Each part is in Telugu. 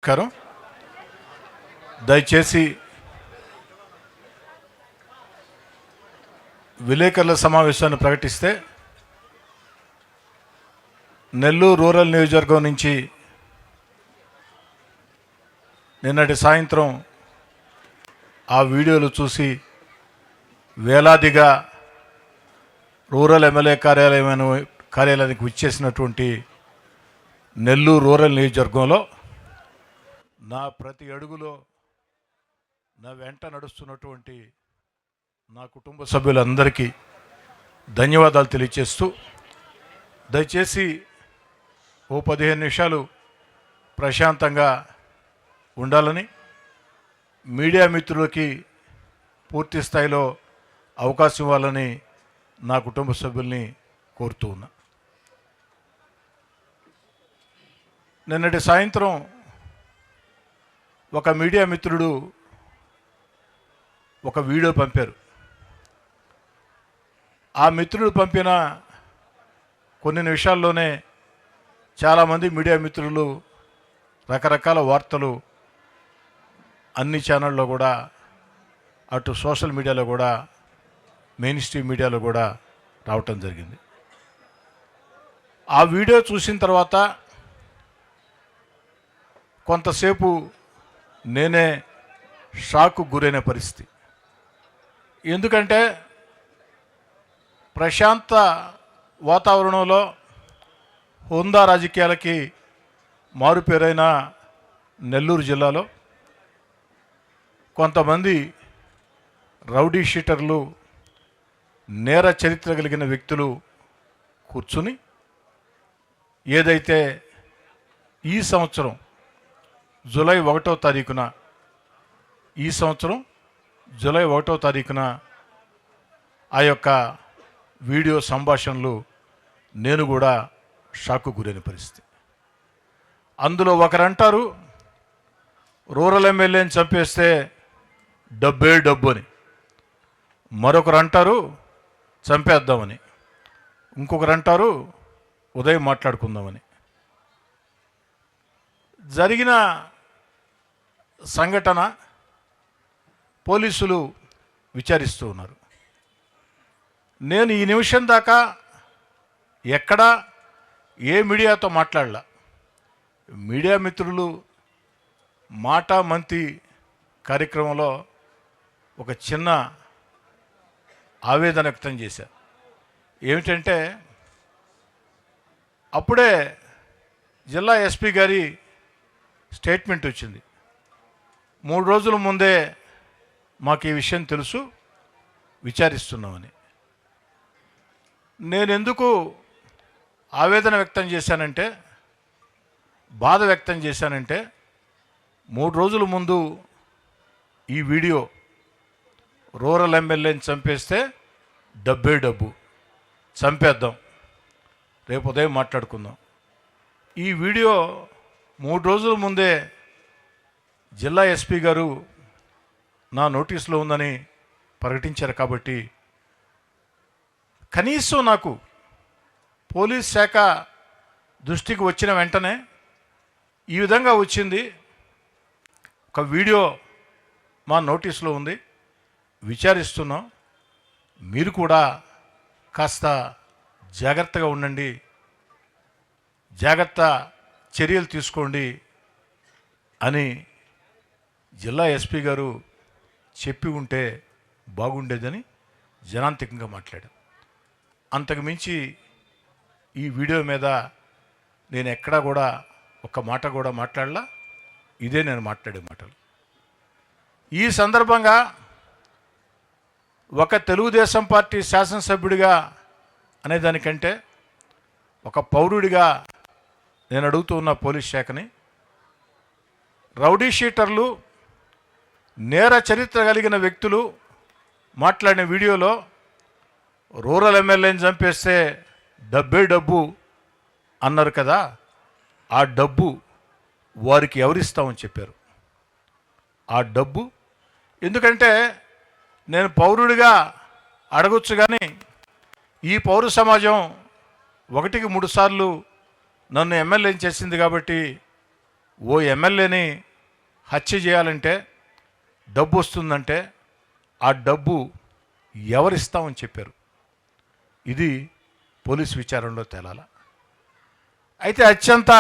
నమస్కారం. దయచేసి విలేకరుల సమావేశాన్ని ప్రకటిస్తే నెల్లూరు రూరల్ నియోజకవర్గం నుంచి నిన్నటి సాయంత్రం ఆ వీడియోలు చూసి వేలాదిగా రూరల్ ఎమ్మెల్యే కార్యాలయానికి విచ్చేసినటువంటి నెల్లూరు రూరల్ నియోజకవర్గంలో నా ప్రతి అడుగులో నా వెంట నడుస్తున్నటువంటి నా కుటుంబ సభ్యులందరికీ ధన్యవాదాలు తెలియజేస్తూ దయచేసి ఓ 15 నిమిషాలు ప్రశాంతంగా ఉండాలని మీడియా మిత్రులకి పూర్తి స్థాయిలో అవకాశం ఇవ్వాలని నా కుటుంబ సభ్యుల్ని కోరుతూ ఉన్నా. నిన్నటి సాయంత్రం ఒక మీడియా మిత్రుడు ఒక వీడియో పంపారు. ఆ మిత్రుడు పంపిన కొన్ని నిమిషాల్లోనే చాలామంది మీడియా మిత్రులు రకరకాల వార్తలు అన్ని ఛానళ్ళలో కూడా, అటు సోషల్ మీడియాలో కూడా, మెయిన్ స్ట్రీమ్ మీడియాలో కూడా రావటం జరిగింది. ఆ వీడియో చూసిన తర్వాత కొంతసేపు నేనే షాక్కు గురైన పరిస్థితి. ఎందుకంటే ప్రశాంత వాతావరణంలో హోందా రాజకీయాలకి మారుపేరైన నెల్లూరు జిల్లాలో కొంతమంది రౌడీ షీటర్లు, నేర చరిత్ర కలిగిన వ్యక్తులు కూర్చుని ఏదైతే ఈ సంవత్సరం జూలై 1వ తారీఖున ఆ యొక్క వీడియో సంభాషణలు నేను కూడా షాక్కు గురైన పరిస్థితి. అందులో ఒకరంటారు రూరల్ ఎమ్మెల్యేని చంపేస్తే డబ్బే డబ్బు అని, మరొకరు అంటారు చంపేద్దామని, ఇంకొకరు అంటారు ఉదయం మాట్లాడుకుందామని. జరిగిన సంఘటన పోలీసులు విచారిస్తూ ఉన్నారు. నేను ఈ నిమిషం దాకా ఎక్కడా ఏ మీడియాతో మాట్లాడలా. మీడియా మిత్రులు మాట మంతి కార్యక్రమంలో ఒక చిన్న ఆవేదన వ్యక్తం చేశారు. ఏమిటంటే అప్పుడే జిల్లా ఎస్పీ గారి స్టేట్మెంట్ వచ్చింది. 3 రోజుల ముందే మాకు ఈ విషయం తెలుసు, విచారిస్తున్నామని. నేను ఎందుకు ఆవేదన వ్యక్తం చేశానంటే, బాధ వ్యక్తం చేశానంటే, 3 రోజుల ముందు ఈ వీడియో రూరల్ ఎమ్మెల్యేని చంపేస్తే డబ్బే డబ్బు, చంపేద్దాం, రేపు ఉదయం మాట్లాడుకుందాం. ఈ వీడియో 3 రోజుల ముందే జిల్లా ఎస్పీ గారు నా నోటీసులో ఉందని ప్రకటించారు. కాబట్టి కనీసం నాకు పోలీస్ శాఖ దృష్టికి వచ్చిన వెంటనే ఈ విధంగా వచ్చింది, ఒక వీడియో మా నోటీసులో ఉంది, విచారిస్తున్నాం, మీరు కూడా కాస్త జాగ్రత్తగా ఉండండి, జాగ్రత్త చర్యలు తీసుకోండి అని జిల్లా ఎస్పీ గారు చెప్పి ఉంటే బాగుండేదని జనాంతికంగా మాట్లాడాను. అంతకు మించి ఈ వీడియో మీద నేను ఎక్కడా కూడా ఒక్క మాట కూడా మాట్లాడలా. ఇదే నేను మాట్లాడే మాటలు. ఈ సందర్భంగా ఒక తెలుగుదేశం పార్టీ శాసనసభ్యుడిగా అనేదానికంటే ఒక పౌరుడిగా నేను అడుగుతూ ఉన్న పోలీస్ శాఖని, రౌడీ షీటర్లు, నేర చరిత్ర కలిగిన వ్యక్తులు మాట్లాడిన వీడియోలో రూరల్ ఎమ్మెల్యేని చంపేస్తే డబ్బే డబ్బు అన్నారు కదా, ఆ డబ్బు వారికి ఎవరిస్తామని చెప్పారు. ఆ డబ్బు ఎందుకంటే నేను పౌరుడిగా అడగొచ్చు, కానీ ఈ పౌర సమాజం 1కి 3 సార్లు నన్ను ఎమ్మెల్యేని చేసింది కాబట్టి ఓ ఎమ్మెల్యేని హత్య చేయాలంటే డబ్బు వస్తుందంటే ఆ డబ్బు ఎవరిస్తామని చెప్పారు. ఇది పోలీసు విచారణలో తేలాల. అయితే అత్యంత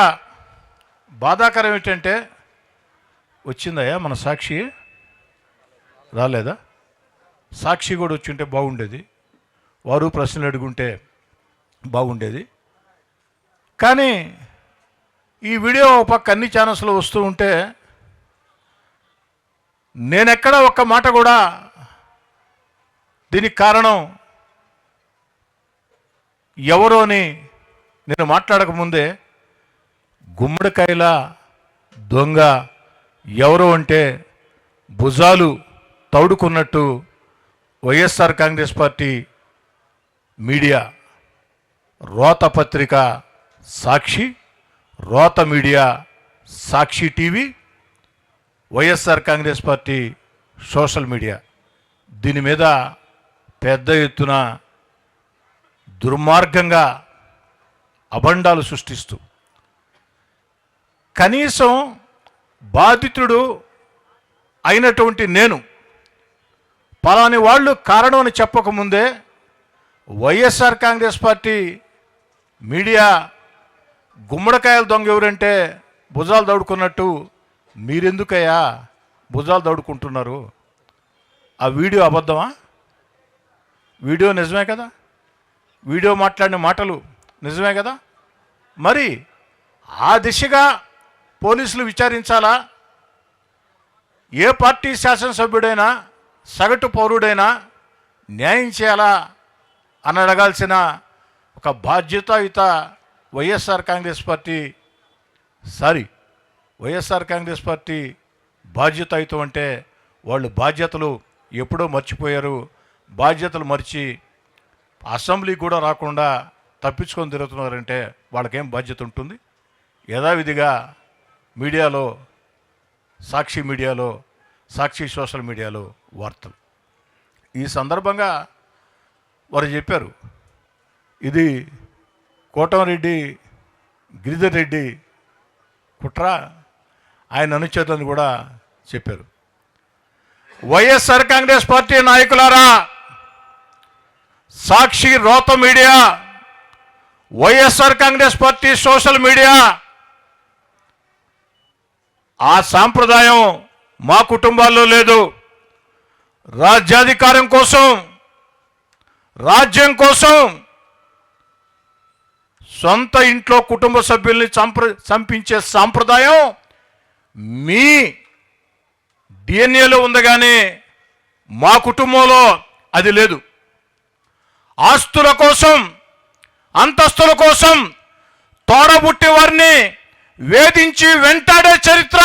బాధాకరం ఏంటంటే వచ్చిందయ్యా మన సాక్షి రాలేదా? సాక్షి కూడా వచ్చి ఉంటే బాగుండేది, వారు ప్రశ్నలు అడుగుంటే బాగుండేది. కానీ ఈ వీడియో పక్క అన్ని ఛానల్స్లో వస్తూ ఉంటే నేనెక్కడ ఒక్క మాట కూడా దీనికి కారణం ఎవరో అని నేను మాట్లాడకముందే గుమ్మడికాయల దొంగ ఎవరో అంటే భుజాలు తౌడుకున్నట్టు వైఎస్ఆర్ కాంగ్రెస్ పార్టీ మీడియా, రోత పత్రిక సాక్షి, రోత media Sakshi TV, YSR Congress party social media దీని మీద పెద్ద ఎత్తున దుర్మార్గంగా అభండాలు సృష్టిస్తూ కనీసం బాధితుడు అయినటువంటి నేను పలాని వాళ్ళు కారణం అని చెప్పకముందే వైఎస్ఆర్ కాంగ్రెస్ పార్టీ మీడియా గుమ్మడికాయల దొంగ ఎవరంటే భుజాలు దౌడుకున్నట్టు మీరెందుకయ్యా భుజాలు దౌడుకుంటున్నారు? ఆ వీడియో అబద్ధమా? వీడియో నిజమే కదా? వీడియో మాట్లాడిన మాటలు నిజమే కదా? మరి ఆ దిశగా పోలీసులు విచారించాలా? ఏ పార్టీ శాసనసభ్యుడైనా సగటు పౌరుడైనా న్యాయం చేయాలా అని అడగాల్సిన ఒక బాధ్యతాయుత వైఎస్ఆర్ కాంగ్రెస్ పార్టీ బాధ్యతాయుతం అంటే వాళ్ళు బాధ్యతలు ఎప్పుడో మర్చిపోయారు. బాధ్యతలు మర్చి అసెంబ్లీకి కూడా రాకుండా తప్పించుకొని తిరుగుతున్నారంటే వాళ్ళకేం బాధ్యత ఉంటుంది? యథావిధిగా మీడియాలో, సాక్షి మీడియాలో, సాక్షి సోషల్ మీడియాలో వార్తలు. ఈ సందర్భంగా వారు చెప్పారు, ఇది కోటమిరెడ్డి గిరిధర్ రెడ్డి కుట్ర, ఆయన అనుచరులను కూడా చెప్పారు. వైఎస్ఆర్ కాంగ్రెస్ పార్టీ నాయకులారా, సాక్షి రోత media, YSR Congress party social media, ఆ సాంప్రదాయం మా కుటుంబాల్లో లేదు. రాజ్యాధికారం కోసం, రాజ్యం కోసం సొంత ఇంట్లో కుటుంబ సభ్యుల్ని చంపించే సాంప్రదాయం మీ డిఎన్ఏలో ఉంది, కానీ మా కుటుంబంలో అది లేదు. ఆస్తుల కోసం, అంతస్తుల కోసం తోడబుట్టి వారిని వేధించి వెంటాడే చరిత్ర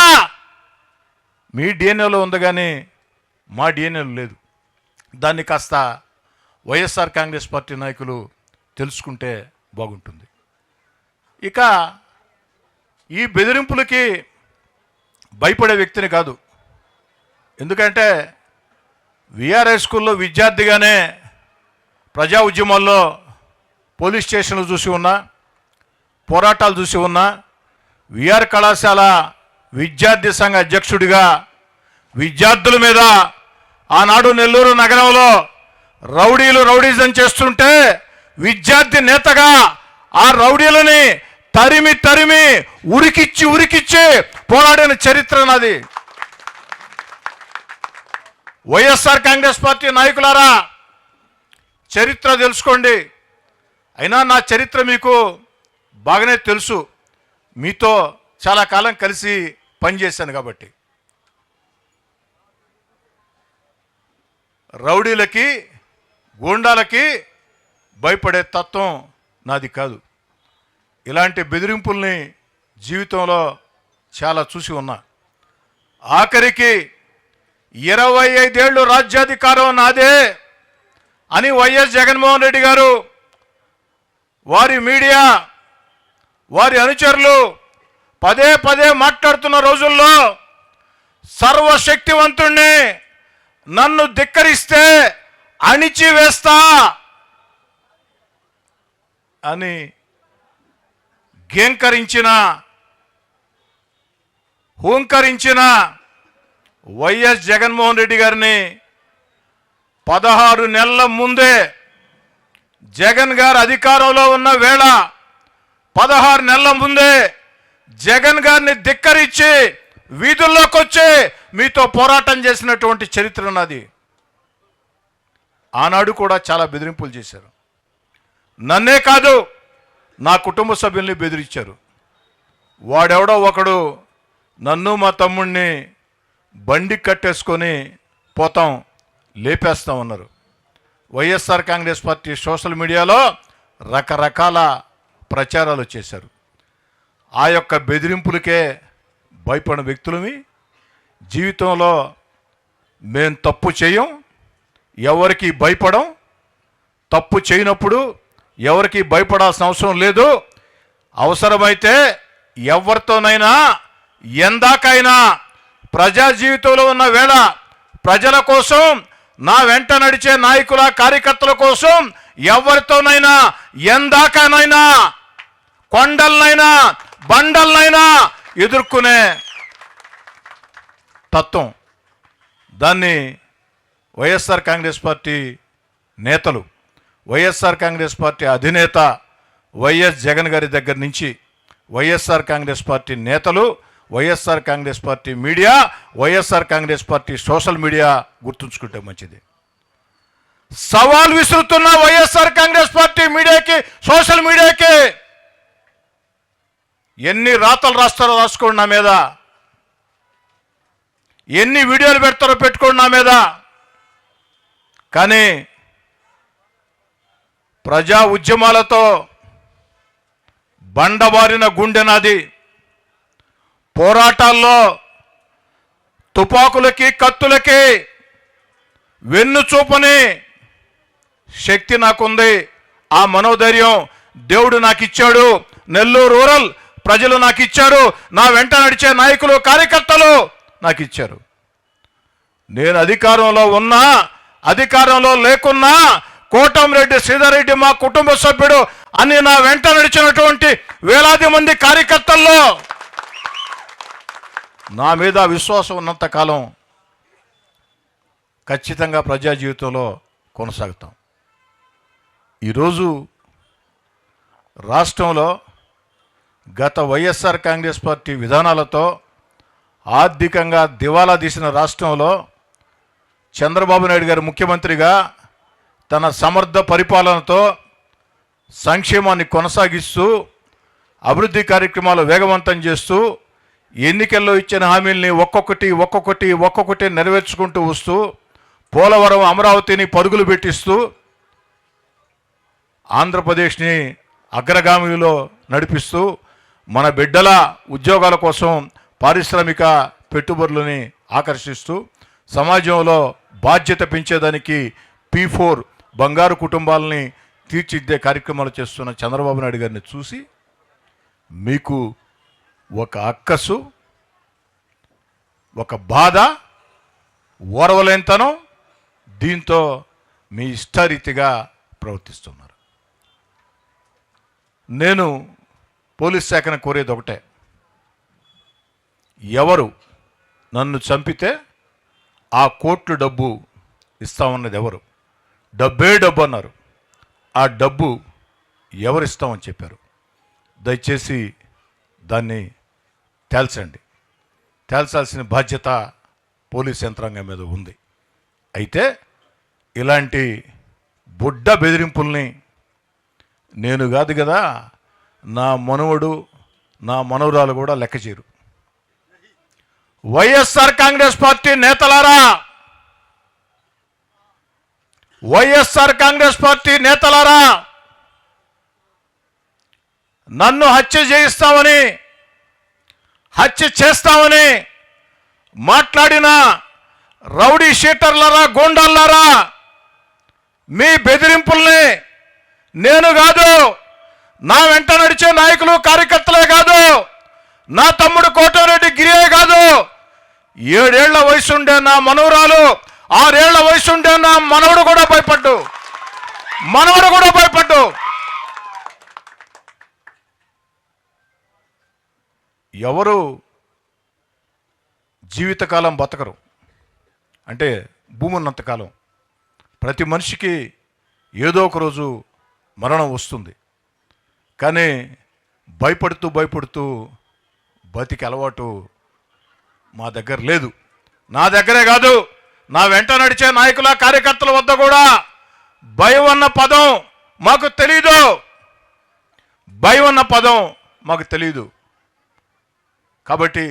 మీ డిఎన్ఏలో ఉంది, కానీ మా డిఎన్ఏలో లేదు. దాన్ని కాస్త వైఎస్ఆర్ కాంగ్రెస్ పార్టీ నాయకులు తెలుసుకుంటే బాగుంటుంది. ఇక ఈ బెదిరింపులకి భయపడే వ్యక్తిని కాదు. ఎందుకంటే విఆర్ఐ స్కూల్లో విద్యార్థిగానే ప్రజా ఉద్యమాల్లో పోలీస్ స్టేషన్లు చూసి ఉన్నా, పోరాటాలు చూసి ఉన్నా, విఆర్ కళాశాల విద్యార్థి సంఘ అధ్యక్షుడిగా విద్యార్థుల మీద ఆనాడు నెల్లూరు నగరంలో రౌడీజం చేస్తుంటే విద్యార్థి నేతగా ఆ రౌడీలని తరిమి ఉరికిచ్చి పోరాడిన చరిత్ర నాది. వైఎస్ఆర్ కాంగ్రెస్ పార్టీ నాయకులారా, చరిత్ర తెలుసుకోండి. అయినా నా చరిత్ర మీకు బాగానే తెలుసు, మీతో చాలా కాలం కలిసి పనిచేశాను కాబట్టి. రౌడీలకి, గూండాలకి భయపడే తత్వం నాది కాదు. ఇలాంటి బెదిరింపుల్ని జీవితంలో చాలా చూసి ఉన్నా. ఆఖరికి 25 ఏళ్ళు రాజ్యాధికారం నాదే అని వైఎస్ జగన్మోహన్ రెడ్డి గారు, వారి మీడియా, వారి అనుచరులు పదే మాట్లాడుతున్న రోజుల్లో సర్వశక్తివంతుణ్ణి, నన్ను ధిక్కరిస్తే అణిచివేస్తా అని గేంకరించిన హూంకరించిన వైఎస్ జగన్మోహన్ రెడ్డి గారిని 16 నెలల ముందే జగన్ గారు అధికారంలో ఉన్న వేళ 16 నెలల ముందే జగన్ గారిని ధిక్కరించి వీధుల్లోకి వచ్చి మీతో పోరాటం చేసినటువంటి చరిత్ర ఉన్నది. ఆనాడు కూడా చాలా బెదిరింపులు చేశారు. నన్నే కాదు, నా కుటుంబ సభ్యుల్ని బెదిరించారు. వాడెవడో ఒకడు నన్ను మా తమ్ముడిని బండి కట్టేసుకొని పోతాం, లేపేస్తాం అన్నారు. వైఎస్ఆర్ కాంగ్రెస్ పార్టీ సోషల్ మీడియాలో రకరకాల ప్రచారాలు చేశారు. ఆ యొక్క బెదిరింపులకే భయపడిన వ్యక్తులమి. జీవితంలో మేము తప్పు చేయం, ఎవరికి భయపడం, తప్పు చేయనప్పుడు ఎవరికి భయపడాల్సిన అవసరం లేదు. అవసరమైతే ఎవరితోనైనా ఎందాకైనా ప్రజా జీవితంలో ఉన్న వేళ ప్రజల కోసం, నా వెంట నడిచే నాయకుల కార్యకర్తల కోసం ఎవరితోనైనా ఎందాకనైనా కొండలనైనా బండలనైనా ఎదుర్కొనే తత్వం. దాన్ని వైఎస్ఆర్ కాంగ్రెస్ పార్టీ నేతలు, వైఎస్ఆర్ కాంగ్రెస్ పార్టీ అధినేత వైఎస్ జగన్ గారి దగ్గర నుంచి వైఎస్ఆర్ కాంగ్రెస్ పార్టీ నేతలు, YSR Congress party media, YSR Congress party social media గుర్తుంచుకుంటే మంచిది. సవాల్ విసురుతున్న వైఎస్ఆర్ కాంగ్రెస్ పార్టీ మీడియాకి, సోషల్ మీడియాకి ఎన్ని రాతలు రాస్తారో రాసుకోండి నా మీద, ఎన్ని వీడియోలు పెడతారో పెట్టుకోండి నా మీద. కానీ ప్రజా ఉద్యమాలతో బండబారిన గుండె నాది. పోరాటాల్లో తుపాకులకి కత్తులకి వెన్ను చూపని శక్తి నాకుంది. ఆ మనోధైర్యం దేవుడు నాకు ఇచ్చాడు. నెల్లూరు రూరల్ ప్రజలు నాకు ఇచ్చారు. నా వెంట నడిచే నాయకులు కార్యకర్తలు నాకు ఇచ్చారు. నేను అధికారంలో ఉన్నా, అధికారంలో లేకున్నా, కోటంరెడ్డి శ్రీధర్ రెడ్డి మా కుటుంబ సభ్యుడు అని నా వెంట నడిచినటువంటి వేలాది మంది కార్యకర్తల్లో నా మీద విశ్వాసం ఉన్నంత కాలం ఖచ్చితంగా ప్రజా జీవితంలో కొనసాగుతాం. ఈరోజు రాష్ట్రంలో గత వైఎస్ఆర్ కాంగ్రెస్ పార్టీ విధానాలతో ఆర్థికంగా దివాలా తీసిన రాష్ట్రంలో చంద్రబాబు నాయుడు గారు ముఖ్యమంత్రిగా తన సమర్థ పరిపాలనతో సంక్షేమాన్ని కొనసాగిస్తూ అభివృద్ధి కార్యక్రమాలు వేగవంతం చేస్తూ ఎన్నికల్లో ఇచ్చిన హామీల్ని ఒక్కొక్కటి నెరవేర్చుకుంటూ వస్తూ పోలవరం అమరావతిని పరుగులు పెట్టిస్తూ ఆంధ్రప్రదేశ్ని అగ్రగామిలో నడిపిస్తూ మన బిడ్డల ఉద్యోగాల కోసం పారిశ్రామిక పెట్టుబడులని ఆకర్షిస్తూ సమాజంలో బాధ్యత పెంచేదానికి P4 బంగారు కుటుంబాలని తీర్చిదిద్దే కార్యక్రమాలు చేస్తున్న చంద్రబాబు నాయుడు గారిని చూసి మీకు ఒక అక్కసు, ఒక బాధ, ఓర్వలేనితనం, దీంతో మీ ఇష్టారీతిగా ప్రవర్తిస్తున్నారు. నేను పోలీస్ శాఖను కోరేది ఒకటే, ఎవరు నన్ను చంపితే ఆ కోట్లు డబ్బు ఇస్తామన్నది ఎవరు? డబ్బే డబ్బు అన్నారు. ఆ డబ్బు ఎవరు ఇస్తామని చెప్పారు? దయచేసి దాన్ని తేల్చండి. తేల్చాల్సిన బాధ్యత పోలీస్ యంత్రాంగం మీద ఉంది. అయితే ఇలాంటి బుడ్డ బెదిరింపుల్ని నేను కాదు కదా, నా మనవడు, నా మనవరాలు కూడా లెక్క చేయరు. వైఎస్ఆర్ కాంగ్రెస్ పార్టీ నేతలారా, వైఎస్ఆర్ కాంగ్రెస్ పార్టీ నేతలారా, నన్ను హత్య చేయిస్తామని, హత్య చేస్తామని మాట్లాడిన రౌడీ షీటర్లరా, గూండాల్లారా, మీ బెదిరింపుల్ని నేను కాదు, నా వెంట నడిచే నాయకులు కార్యకర్తలే కాదు, నా తమ్ముడు కోటంరెడ్డి గిరియే కాదు, 7 ఏళ్ల వయసుండే నా మనవరాలు, 6 ఏళ్ల వయసుండే నా మనవడు కూడా భయపడ్డు. ఎవరు జీవితకాలం బతకరు. అంటే భూమి ఉన్నంతకాలం ప్రతి మనిషికి ఏదో ఒక రోజు మరణం వస్తుంది. కానీ భయపడుతూ బతికి అలవాటు మా దగ్గర లేదు. నా దగ్గరే కాదు, నా వెంట నడిచే నాయకుల కార్యకర్తల వద్ద కూడా భయం అన్న పదం మాకు తెలీదు. భయం అన్న పదం మాకు తెలీదు. కాబట్టి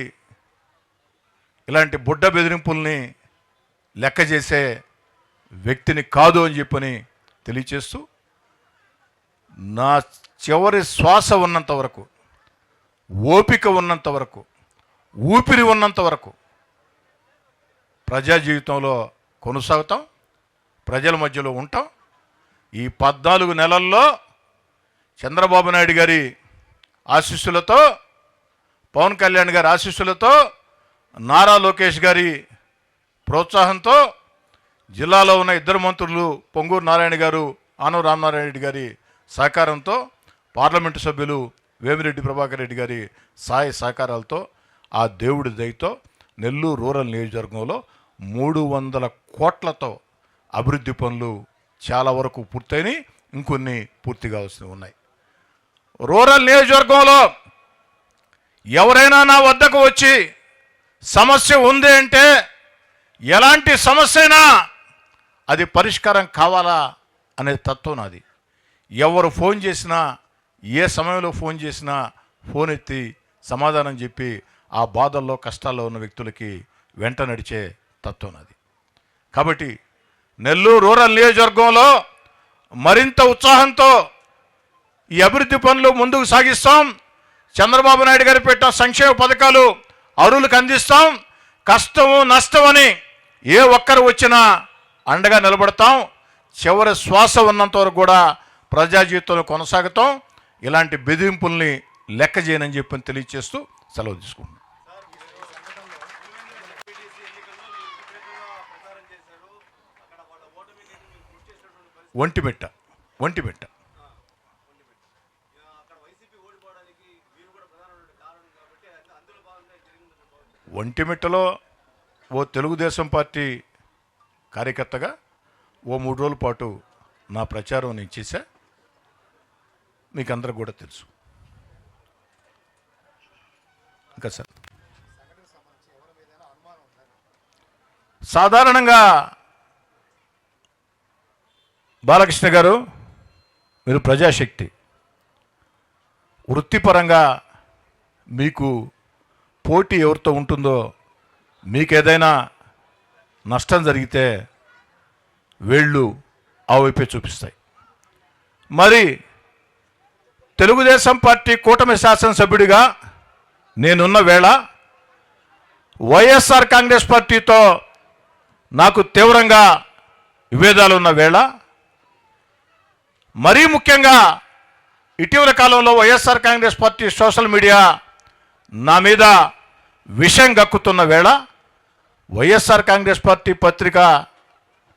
ఇలాంటి బుడ్డ బెదిరింపుల్ని లెక్క చేసే వ్యక్తిని కాదు అని చెప్పని తెలియచేస్తూ, నా చివరి శ్వాస ఉన్నంత వరకు, ఓపిక ఉన్నంత వరకు, ఊపిరి ఉన్నంత వరకు ప్రజా జీవితంలో కొనసాగుతాం, ప్రజల మధ్యలో ఉంటాం. ఈ 14 నెలల్లో చంద్రబాబు నాయుడు గారి ఆశీస్సులతో, పవన్ కళ్యాణ్ గారి ఆశీస్సులతో, నారా లోకేష్ గారి ప్రోత్సాహంతో, జిల్లాలో ఉన్న ఇద్దరు మంత్రులు పొంగూరు నారాయణ గారు, ఆనవ రామనారాయణ రెడ్డి గారి సహకారంతో, పార్లమెంటు సభ్యులు వేమిరెడ్డి ప్రభాకర్ రెడ్డి గారి సహకారాలతో, ఆ దేవుడి దయతో నెల్లూరు రూరల్ నియోజకవర్గంలో 300 కోట్లతో అభివృద్ధి పనులు చాలా వరకు పూర్తయినాయి. ఇంకొన్ని పూర్తి కావాల్సినవి ఉన్నాయి. రూరల్ నియోజకవర్గంలో ఎవరైనా నా వద్దకు వచ్చి సమస్య ఉంది అంటే, ఎలాంటి సమస్య అయినా అది పరిష్కారం కావాలా అనే తత్వం నాది. ఎవరు ఫోన్ చేసినా, ఏ సమయంలో ఫోన్ చేసినా ఫోన్ ఎత్తి సమాధానం చెప్పి ఆ బాధల్లో కష్టాల్లో ఉన్న వ్యక్తులకి వెంట నడిచే తత్వం నాది. కాబట్టి నెల్లూరు రూరల్ నియోజకవర్గంలో మరింత ఉత్సాహంతో ఈ అభివృద్ధి పనులు ముందుకు సాగిస్తాం. చంద్రబాబు నాయుడు గారు పెట్టిన సంక్షేమ పథకాలు అరువులకు అందిస్తాం. కష్టము నష్టం అని ఏ ఒక్కరు వచ్చినా అండగా నిలబడతాం. చివరి శ్వాస ఉన్నంత వరకు కూడా ప్రజా జీవితంలో కొనసాగుతాం. ఇలాంటి బెదిరింపుల్ని లెక్క చేయనని చెప్పని తెలియచేస్తూ సెలవు తీసుకుంటున్నాం. ఒంటిమిట్టలో ఓ తెలుగుదేశం పార్టీ కార్యకర్తగా ఓ 3 రోజుల పాటు నా ప్రచారం నేను చేశా. మీకు అందరూ కూడా తెలుసు. ఇంకా సార్, సాధారణంగా బాలకృష్ణ గారు, మీరు ప్రజాశక్తి, వృత్తిపరంగా మీకు పోటీ ఎవరితో ఉంటుందో, మీకు ఏదైనా నష్టం జరిగితే వేళ్ళు ఆ వైపే చూపిస్తాయి. మరి తెలుగుదేశం పార్టీ కూటమి శాసనసభ్యుడిగా నేనున్న వేళ వైఎస్ఆర్ కాంగ్రెస్ పార్టీతో నాకు తీవ్రంగా విభేదాలు ఉన్న వేళ, మరీ ముఖ్యంగా ఇటీవల కాలంలో YSR Congress party social media నా మీద విషం గక్కుతున్న వేళ, వైఎస్ఆర్ కాంగ్రెస్ పార్టీ పత్రిక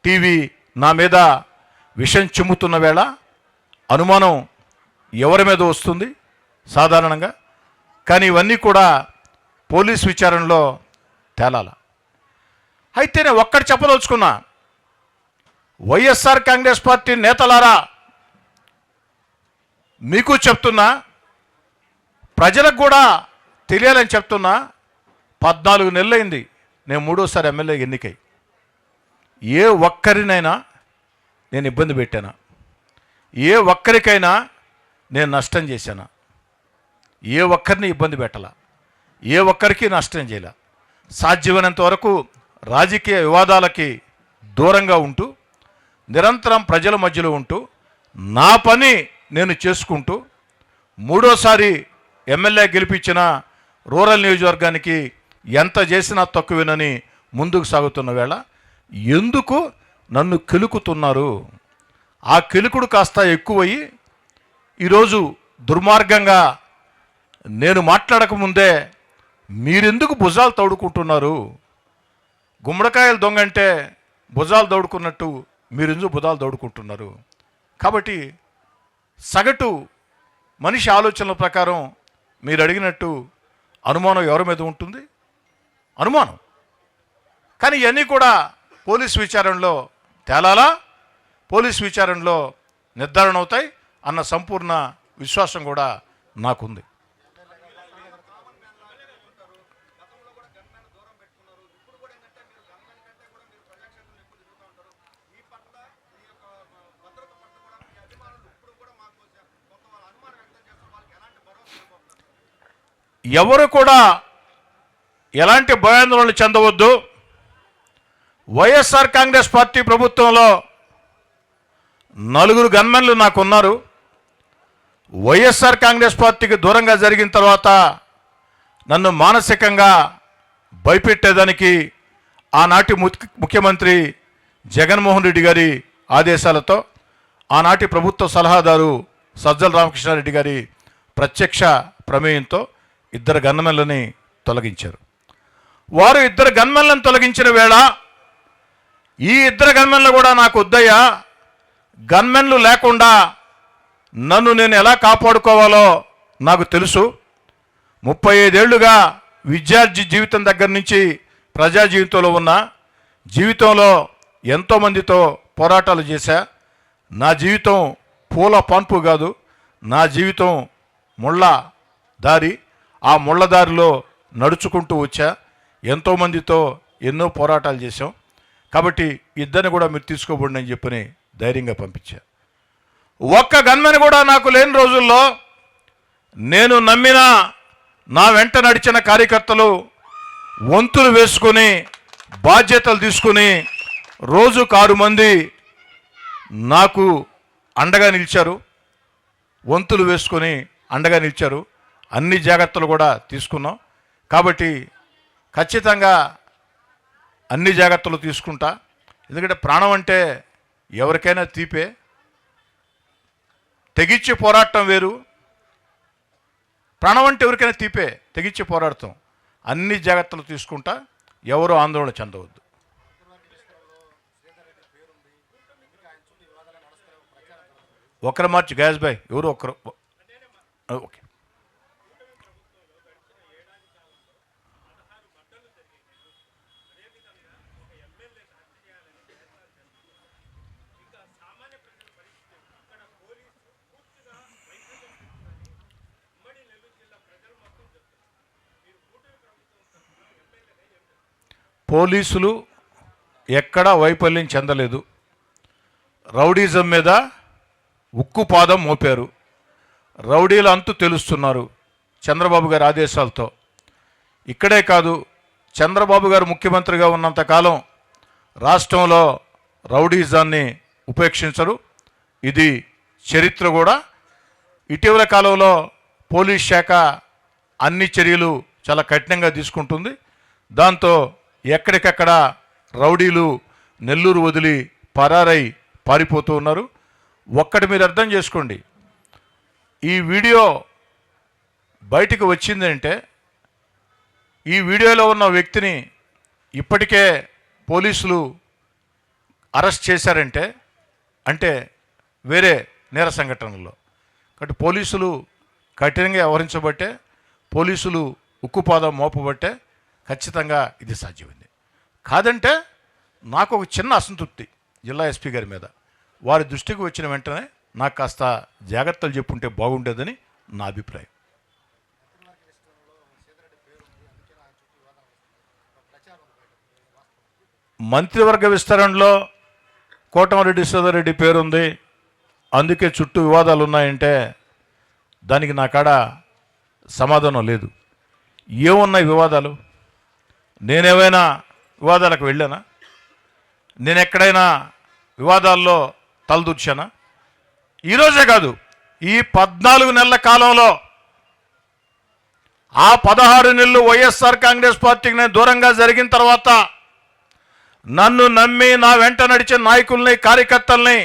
టీవీ నా మీద విషం చిమ్ముతున్న వేళ అనుమానం ఎవరి మీద వస్తుంది సాధారణంగా. కానీ ఇవన్నీ కూడా పోలీస్ విచారణలో తేలాల. అయితే నేను ఒక్కటి చెప్పదలుచుకున్నా, వైఎస్ఆర్ కాంగ్రెస్ పార్టీ నేతలారా, మీకు చెప్తున్నా, ప్రజలకు కూడా తెలియాలని చెప్తున్నా, 14 నెలలైంది నేను 3వ ఎమ్మెల్యే ఎన్నికై. ఏ ఒక్కరినైనా నేను ఇబ్బంది పెట్టానా? ఏ ఒక్కరికైనా నేను నష్టం చేశానా? ఏ ఒక్కరిని ఇబ్బంది పెట్టాల, ఏ ఒక్కరికి నష్టం చేయాల. సాధ్యమైనంత వరకు రాజకీయ వివాదాలకి దూరంగా ఉంటూ, నిరంతరం ప్రజల మధ్యలో ఉంటూ, నా పని నేను చేసుకుంటూ, 3వసారి ఎమ్మెల్యే గెలిపించిన రూరల్ నియోజకవర్గానికి ఎంత చేసినా తక్కువేనని ముందుకు సాగుతున్న వేళ ఎందుకు నన్ను కెలుకుతున్నారు? ఆ కెలుకుడు కాస్త ఎక్కువయ్యి ఈరోజు దుర్మార్గంగా నేను మాట్లాడకముందే మీరెందుకు భుజాలు తౌడుకుంటున్నారు? గుమ్మడికాయలు దొంగంటే భుజాలు దౌడుకున్నట్టు మీరెందుకు భుజాలు దౌడుకుంటున్నారు? కాబట్టి సగటు మనిషి ఆలోచనల ప్రకారం మీరు అడిగినట్టు అనుమానం ఎవరి మీద ఉంటుంది? అనుమానం కానీ ఇవన్నీ కూడా పోలీస్ విచారణలో తేలాలా, పోలీస్ విచారణలో నిర్ధారణ అవుతాయి అన్న సంపూర్ణ విశ్వాసం కూడా నాకుంది. ఎవరు కూడా ఎలాంటి భయాందోళనలు చెందవద్దు. వైఎస్ఆర్ కాంగ్రెస్ పార్టీ ప్రభుత్వంలో 4 గన్మెన్లు నాకున్నారు. వైఎస్ఆర్ కాంగ్రెస్ పార్టీకి దూరంగా జరిగిన తర్వాత నన్ను మానసికంగా భయపెట్టేదానికి ఆనాటి ముఖ్యమంత్రి జగన్మోహన్ రెడ్డి గారి ఆదేశాలతో, ఆనాటి ప్రభుత్వ సలహాదారు సజ్జల రామకృష్ణారెడ్డి గారి ప్రత్యక్ష ప్రమేయంతో 2 గన్మెన్లని తొలగించారు. వారు 2 గన్మెన్లను తొలగించిన వేళ ఈ 2 గన్మెన్లు కూడా నాకు వద్దయ్యా, గన్మెన్లు లేకుండా నన్ను నేను ఎలా కాపాడుకోవాలో నాకు తెలుసు. 35 ఏళ్లుగా విద్యార్థి జీవితం దగ్గర నుంచి ప్రజా జీవితంలో ఉన్న జీవితంలో ఎంతోమందితో పోరాటాలు చేశా. నా జీవితం పూల పాన్పు కాదు, నా జీవితం ముళ్ళ దారి. ఆ ముళ్ళ దారిలో నడుచుకుంటూ వచ్చా, ఎంతోమందితో ఎన్నో పోరాటాలు చేశాం. కాబట్టి 2 కూడా మీరు తీసుకోబడి అని చెప్పని ధైర్యంగా పంపించా. 1 గన్మెన్ కూడా నాకు లేని రోజుల్లో నేను నమ్మిన నా వెంట నడిచిన కార్యకర్తలు వంతులు వేసుకొని బాధ్యతలు తీసుకుని రోజుకు 6 మంది నాకు అండగా నిలిచారు. వంతులు వేసుకొని అండగా నిలిచారు. అన్ని జాగ్రత్తలు కూడా తీసుకున్నాం. కాబట్టి ఖచ్చితంగా అన్ని జాగ్రత్తలు తీసుకుంటా. ఎందుకంటే ప్రాణం అంటే ఎవరికైనా తీపే. తెగించి పోరాటం వేరు, ప్రాణం అంటే ఎవరికైనా తీపే, తెగించి పోరాడతాం. అన్ని జాగ్రత్తలు తీసుకుంటా, ఎవరు ఆందోళన చెందవద్దు. ఒకరు మార్చి గ్యాస్ బాయ్ ఎవరు ఒకరు ఓకే. పోలీసులు ఎక్కడా వైఫల్యం చెందలేదు. రౌడీజం మీద ఉక్కుపాదం మోపారు. రౌడీల అంతు తెలుస్తున్నారు చంద్రబాబు గారి ఆదేశాలతో. ఇక్కడే కాదు, చంద్రబాబు గారు ముఖ్యమంత్రిగా ఉన్నంతకాలం రాష్ట్రంలో రౌడీజాన్ని ఉపేక్షించరు. ఇది చరిత్ర కూడా. ఇటీవల కాలంలో పోలీస్ శాఖ అన్ని చర్యలు చాలా కఠినంగా తీసుకుంటుంది. దాంతో ఎక్కడికక్కడ రౌడీలు నెల్లూరు వదిలి పరారై పారిపోతూ ఉన్నారు. ఒక్కటి మీరు అర్థం చేసుకోండి, ఈ వీడియో బయటికి వచ్చిందంటే, ఈ వీడియోలో ఉన్న వ్యక్తిని ఇప్పటికే పోలీసులు అరెస్ట్ చేశారంటే అంటే వేరే నేర సంఘటనలో. కాబట్టి పోలీసులు కఠినంగా వ్యవహరించబట్టే, పోలీసులు ఉక్కుపాదం మోపబట్టే ఖచ్చితంగా ఇది సాధ్యమైంది. కాదంటే నాకు ఒక చిన్న అసంతృప్తి జిల్లా ఎస్పీ గారి మీద. వారి దృష్టికి వచ్చిన వెంటనే నాకు కాస్త జాగ్రత్తలు చెప్పుంటే బాగుండేదని నా అభిప్రాయం. మంత్రివర్గ విస్తరణలో కోటమిరెడ్డి శ్రీధర్రెడ్డి పేరుంది, అందుకే చుట్టూ వివాదాలు ఉన్నాయంటే దానికి నా కాడ సమాధానం లేదు. ఏమున్నాయి వివాదాలు? నేనేమైనా వివాదాలకు వెళ్ళానా? నేను ఎక్కడైనా వివాదాల్లో తలదూర్చానా? ఈరోజే కాదు, ఈ 14 నెలల కాలంలో ఆ 16 నెలలు వైఎస్ఆర్ కాంగ్రెస్ పార్టీకి నేను దూరంగా జరిగిన తర్వాత నన్ను నమ్మి నా వెంట నడిచే నాయకుల్ని, కార్యకర్తల్ని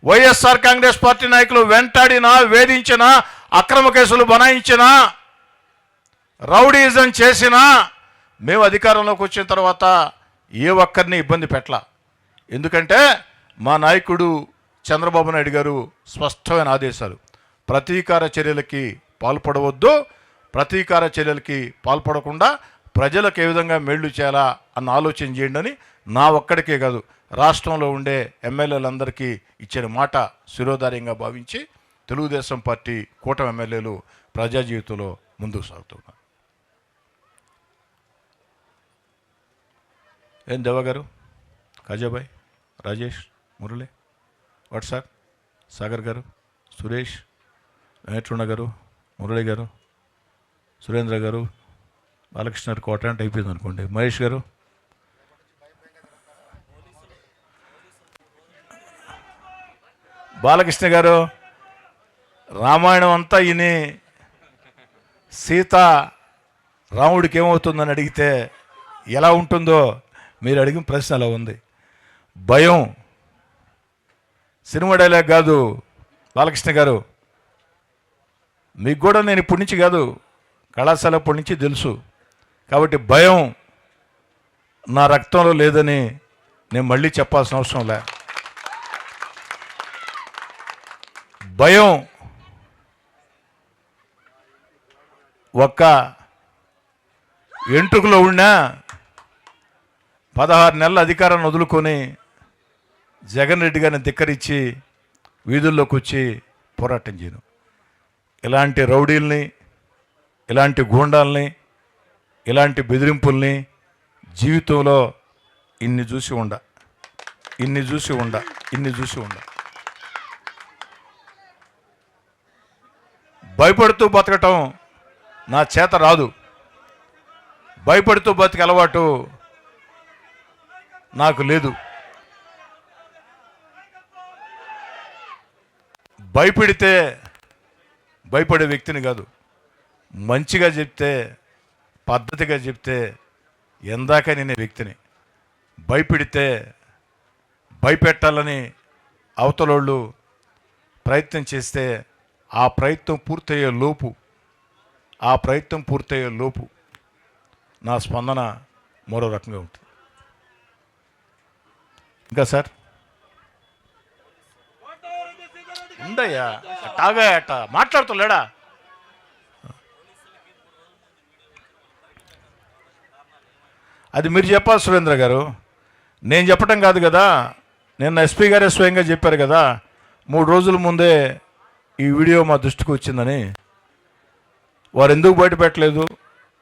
వైఎస్ఆర్ కాంగ్రెస్ పార్టీ నాయకులు వెంటాడినా, వేధించినా, అక్రమ కేసులు బనాయించినా, రౌడీజం చేసినా మేము అధికారంలోకి వచ్చిన తర్వాత ఏ ఒక్కరిని ఇబ్బంది పెట్టలా. ఎందుకంటే మా నాయకుడు చంద్రబాబు నాయుడు గారు స్పష్టమైన ఆదేశాలు, ప్రతీకార చర్యలకి పాల్పడవద్దు, ప్రతీకార చర్యలకి పాల్పడకుండా ప్రజలకు ఏ విధంగా మేళ్లు చేయాలా అన్న ఆలోచన చేయండి అని నా ఒక్కడికే కాదు, రాష్ట్రంలో ఉండే ఎమ్మెల్యేలందరికీ ఇచ్చిన మాట శిరోధార్యంగా భావించి తెలుగుదేశం పార్టీ కూటమి ఎమ్మెల్యేలు ప్రజా జీవితంలో ముందుకు సాగుతున్నారు. ఏం దేవ గారు, కాజాబాయ్, రాజేష్, మురళి, వాట్ సార్, సాగర్ గారు, సురేష్, వెంకటరమణ గారు, మురళి గారు, సురేంద్ర గారు, బాలకృష్ణ గారు కోట అంటే అయిపోయింది అనుకోండి, మహేష్ గారు, బాలకృష్ణ గారు, రామాయణం అంతా ఈయన సీత రాముడికి ఏమవుతుందని అడిగితే ఎలా ఉంటుందో మీరు అడిగిన ప్రశ్న అలా ఉంది. భయం సినిమా డైలాగ్ కాదు బాలకృష్ణ గారు, మీకు కూడా నేను ఇప్పటి నుంచి కాదు, కళాశాల ఇప్పటి నుంచి తెలుసు. కాబట్టి భయం నా రక్తంలో లేదని నేను మళ్ళీ చెప్పాల్సిన అవసరం లే. భయం ఒక్క ఎంట్రుకలో ఉన్నా 16 నెలల అధికారాన్ని వదులుకొని జగన్ రెడ్డి గారిని ధిక్కరించి వీధుల్లోకి వచ్చి పోరాటం చేయను. ఇలాంటి రౌడీల్ని, ఇలాంటి గూండాల్ని, ఇలాంటి బెదిరింపుల్ని జీవితంలో ఇన్ని చూసి ఉండ. భయపడుతూ బతకటం నా చేత రాదు. భయపడుతూ బతికే అలవాటు నాకు లేదు. భయపడితే భయపడే వ్యక్తిని కాదు, మంచిగా చెప్తే, పద్ధతిగా చెప్తే ఎందాక నేనే వ్యక్తిని. భయపెడితే, భయపెట్టాలని అవతలోళ్ళు ప్రయత్నం చేస్తే ఆ ప్రయత్నం పూర్తయ్యే లోపు నా స్పందన మరో రకంగా ఉంటుంది. ఇంకా సార్ ఉండయ్యా, అట్టాగా మాట్లాడుతులేడా? అది మీరు చెప్పాలి సురేంద్ర గారు, నేను చెప్పటం కాదు కదా. నిన్న ఎస్పీ గారే స్వయంగా చెప్పారు కదా, 3 రోజుల ముందే ఈ వీడియో మా దృష్టికి వచ్చిందని. వారు ఎందుకు బయటపెట్టలేదు,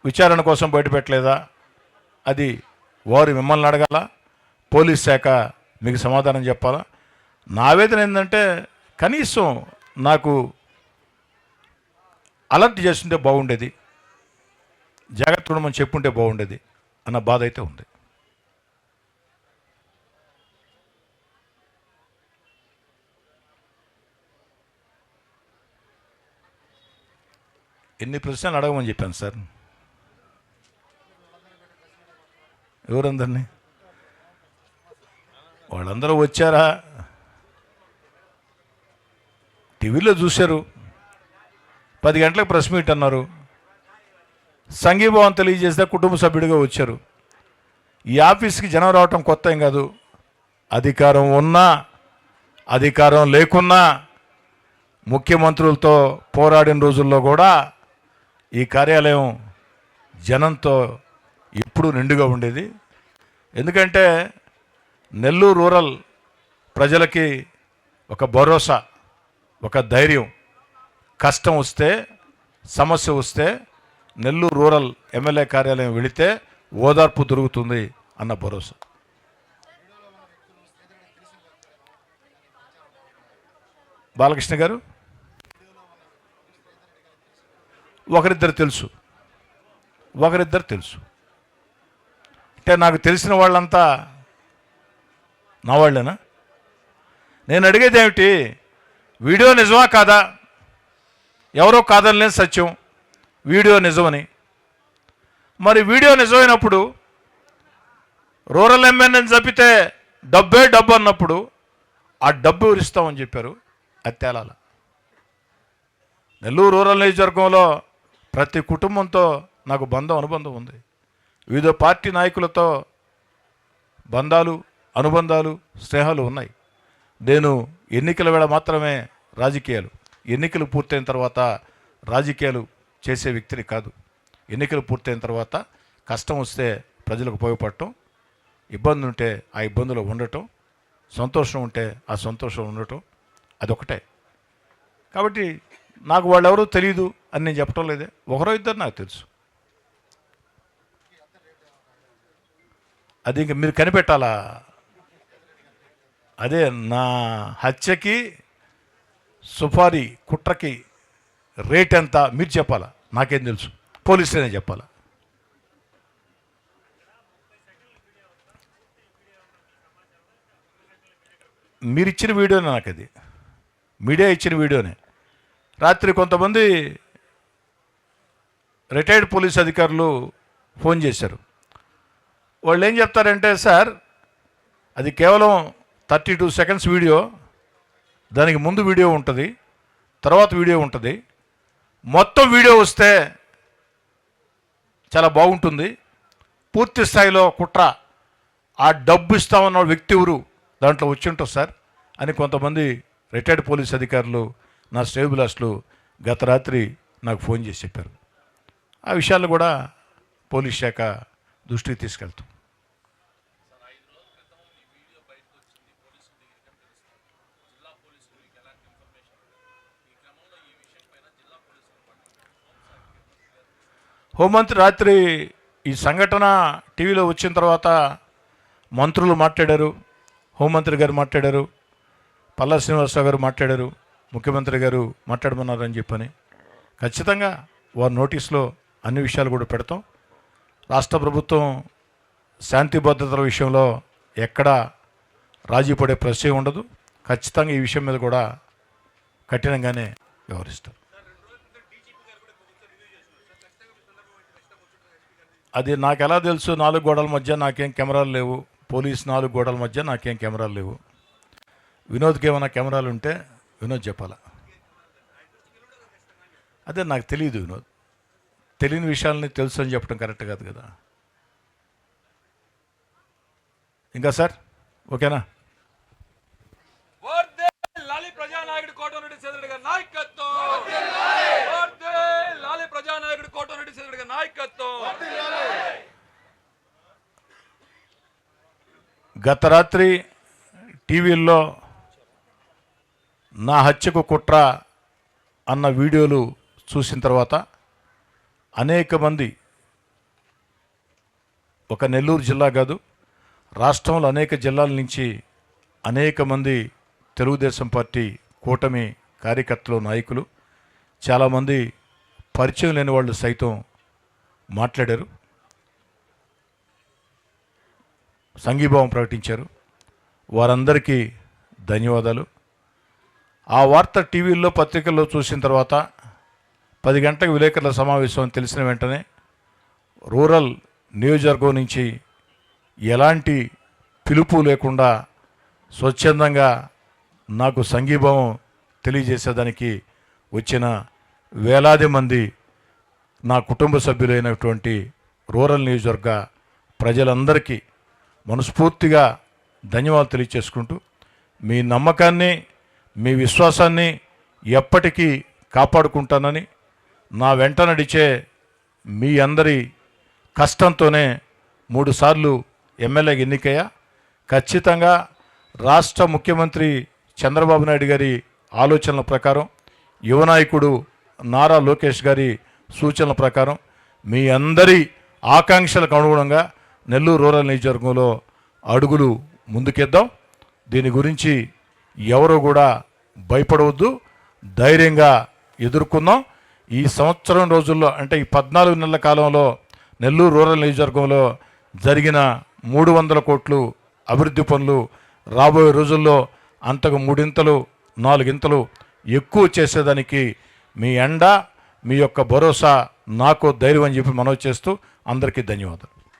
విచారణ కోసం బయటపెట్టలేదా, అది వారు మిమ్మల్ని అడగాల, పోలీస్ శాఖ మీకు సమాధానం చెప్పాలా. నా ఆవేదన ఏంటంటే కనీసం నాకు అలర్ట్ చేస్తుంటే బాగుండేది, జాగ్రత్త ఉండమని చెప్పుంటే బాగుండేది అన్న బాధ అయితే ఉంది. ఎన్ని ప్రశ్నలు అడగమని చెప్పాను సార్. ఎవరందరినీ? వాళ్ళందరూ వచ్చారా, టీవీలో చూశారు, 10 గంటలకు ప్రెస్ మీట్ అన్నారు, సంఘీభావం తెలియజేస్తే కుటుంబ సభ్యుడిగా వచ్చారు. ఈ ఆఫీస్కి జనం రావటం కొత్త ఏం కాదు. అధికారం ఉన్నా అధికారం లేకున్నా ముఖ్యమంత్రులతో పోరాడిన రోజుల్లో కూడా ఈ కార్యాలయం జనంతో ఎప్పుడూ నిండుగా ఉండేది. ఎందుకంటే నెల్లూరు రూరల్ ప్రజలకి ఒక భరోసా, ఒక ధైర్యం, కష్టం వస్తే, సమస్య వస్తే నెల్లూరు రూరల్ ఎమ్మెల్యే కార్యాలయం వెళితే ఓదార్పు దొరుకుతుంది అన్న భరోసా. బాలకృష్ణ గారు, ఒకరిద్దరు తెలుసు. అంటే నాకు తెలిసిన వాళ్ళంతా నా వాళ్ళేనా? నేను అడిగేది ఏమిటి, వీడియో నిజమా కాదా? ఎవరో కాదనలేని సత్యం, వీడియో నిజమని. మరి వీడియో నిజమైనప్పుడు రూరల్ ఎమ్మెల్యేని చంపితే డబ్బు అన్నప్పుడు ఆ డబ్బు ఎవరిస్తామని చెప్పారు, అది తేలాల. నెల్లూరు రూరల్ నియోజకవర్గంలో ప్రతి కుటుంబంతో నాకు అనుబంధం ఉంది. వివిధ పార్టీ నాయకులతో బంధాలు, అనుబంధాలు, స్నేహాలు ఉన్నాయి. నేను ఎన్నికల వేళ మాత్రమే రాజకీయాలు, ఎన్నికలు పూర్తయిన తర్వాత రాజకీయాలు చేసే వ్యక్తిని కాదు. ఎన్నికలు పూర్తయిన తర్వాత కష్టం వస్తే ప్రజలకు ఉపయోగపడటం, ఇబ్బంది ఉంటే ఆ ఇబ్బందులు ఉండటం, సంతోషం ఉంటే ఆ సంతోషం ఉండటం, అదొకటే. కాబట్టి నాకు వాళ్ళు ఎవరో తెలియదు అని నేను చెప్పడం లేదే, ఒకరో ఇద్దరు నాకు తెలుసు. అది ఇంక మీరు కనిపెట్టాలా. అదే నా హత్యకి సుపారీ కుట్రకి రేట్ ఎంత మీరు చెప్పాలా, నాకేం తెలుసు, పోలీసులనే చెప్పాలా. మీరు ఇచ్చిన వీడియోనే, నాకు అది మీడియా ఇచ్చిన వీడియోనే. రాత్రి కొంతమంది రిటైర్డ్ పోలీస్ అధికారులు ఫోన్ చేశారు. వాళ్ళు ఏం చెప్తారంటే, సార్ అది కేవలం 32 సెకండ్స్ వీడియో, దానికి ముందు వీడియో ఉంటుంది, తర్వాత వీడియో ఉంటుంది, మొత్తం వీడియో వస్తే చాలా బాగుంటుంది, పూర్తి స్థాయిలో కుట్ర, ఆ డబ్బు ఇస్తామన్న వ్యక్తి ఎవరు దాంట్లో వచ్చి ఉంటుంది సార్ అని కొంతమంది రిటైర్డ్ పోలీస్ అధికారులు, నా శ్రేయోభిలాషులు గత రాత్రి నాకు ఫోన్ చేసి చెప్పారు. ఆ విషయాలు కూడా పోలీస్ శాఖ దృష్టికి తీసుకెళ్తాం. హోంమంత్రి రాత్రి ఈ సంఘటన టీవీలో వచ్చిన తర్వాత మంత్రులు మాట్లాడారు, హోంమంత్రి గారు మాట్లాడారు, పల్లా శ్రీనివాసరావు గారు మాట్లాడారు, ముఖ్యమంత్రి గారు మాట్లాడమన్నారని చెప్పని ఖచ్చితంగా వారి నోటీస్లో అన్ని విషయాలు కూడా పెడతాం. రాష్ట్ర ప్రభుత్వం శాంతి భద్రతల విషయంలో ఎక్కడా రాజీ పడే ప్రశ్న ఉండదు. ఖచ్చితంగా ఈ విషయం మీద కూడా కఠినంగానే వ్యవహరిస్తారు. అది నాకు ఎలా తెలుసు? 4 గోడల మధ్య నాకేం కెమెరాలు లేవు, పోలీస్ 4 గోడల మధ్య నాకేం కెమెరాలు లేవు. వినోద్కి ఏమైనా కెమెరాలు ఉంటే వినోద్ చెప్పాలా. అదే నాకు తెలియదు వినోద్, తెలియని విషయాలని తెలుసు అని చెప్పడం కరెక్ట్ కాదు కదా. ఇంకా సార్ ఓకేనా? ప్రజానాయకుడు కోటమిరెడ్డి సీతారెడ్డి గారి నాయకత్వం, ప్రజానాయకుడు కోటమిరెడ్డి సీతారెడ్డి గారి నాయకత్వం. గత రాత్రి టీవీల్లో నా హత్యకు కుట్ర అన్న వీడియోలు చూసిన తర్వాత అనేక మంది, ఒక నెల్లూరు జిల్లా కాదు రాష్ట్రంలో అనేక జిల్లాల నుంచి అనేక మంది తెలుగుదేశం పార్టీ కూటమి కార్యకర్తలు, నాయకులు, చాలామంది పరిచయం లేని వాళ్ళు సైతం మాట్లాడారు, సంఘీభావం ప్రకటించారు. వారందరికీ ధన్యవాదాలు. ఆ వార్త టీవీల్లో పత్రికల్లో చూసిన తర్వాత 10 గంటలకు విలేకరుల సమావేశం తెలిసిన వెంటనే రూరల్ నియోజకవర్గం నుంచి ఎలాంటి పిలుపు లేకుండా స్వచ్ఛందంగా నాకు సంఘీభావం తెలియజేసేదానికి వచ్చిన వేలాది మంది నా కుటుంబ సభ్యులైనటువంటి రూరల్ నియోజకవర్గ ప్రజలందరికీ మనస్ఫూర్తిగా ధన్యవాదాలు తెలియచేసుకుంటూ, మీ నమ్మకాన్ని, మీ విశ్వాసాన్ని ఎప్పటికీ కాపాడుకుంటానని, నా వెంట నడిచే మీ అందరి కష్టంతోనే 3 సార్లు ఎమ్మెల్యేగా ఎన్నికయ్యా. ఖచ్చితంగా రాష్ట్ర ముఖ్యమంత్రి చంద్రబాబు నాయుడు గారి ఆలోచనల ప్రకారం, యువనాయకుడు నారా లోకేష్ గారి సూచనల ప్రకారం, మీ అందరి ఆకాంక్షలకు అనుగుణంగా నెల్లూరు రూరల్ నియోజకవర్గంలో అడుగులు ముందుకేద్దాం. దీని గురించి ఎవరు కూడా భయపడవద్దు, ధైర్యంగా ఎదుర్కొందాం. ఈ సంవత్సరం రోజుల్లో, అంటే ఈ 14 నెలల కాలంలో నెల్లూరు రూరల్ నియోజకవర్గంలో జరిగిన 300 కోట్లు అభివృద్ధి పనులు రాబోయే రోజుల్లో అంతకు 3 ఇంతలు 4 ఇంతలు ఎక్కువ చేసేదానికి మీ అండ, మీ యొక్క భరోసా నాకు ధైర్యం అని చెప్పి మనవి చేస్తూ అందరికీ ధన్యవాదాలు.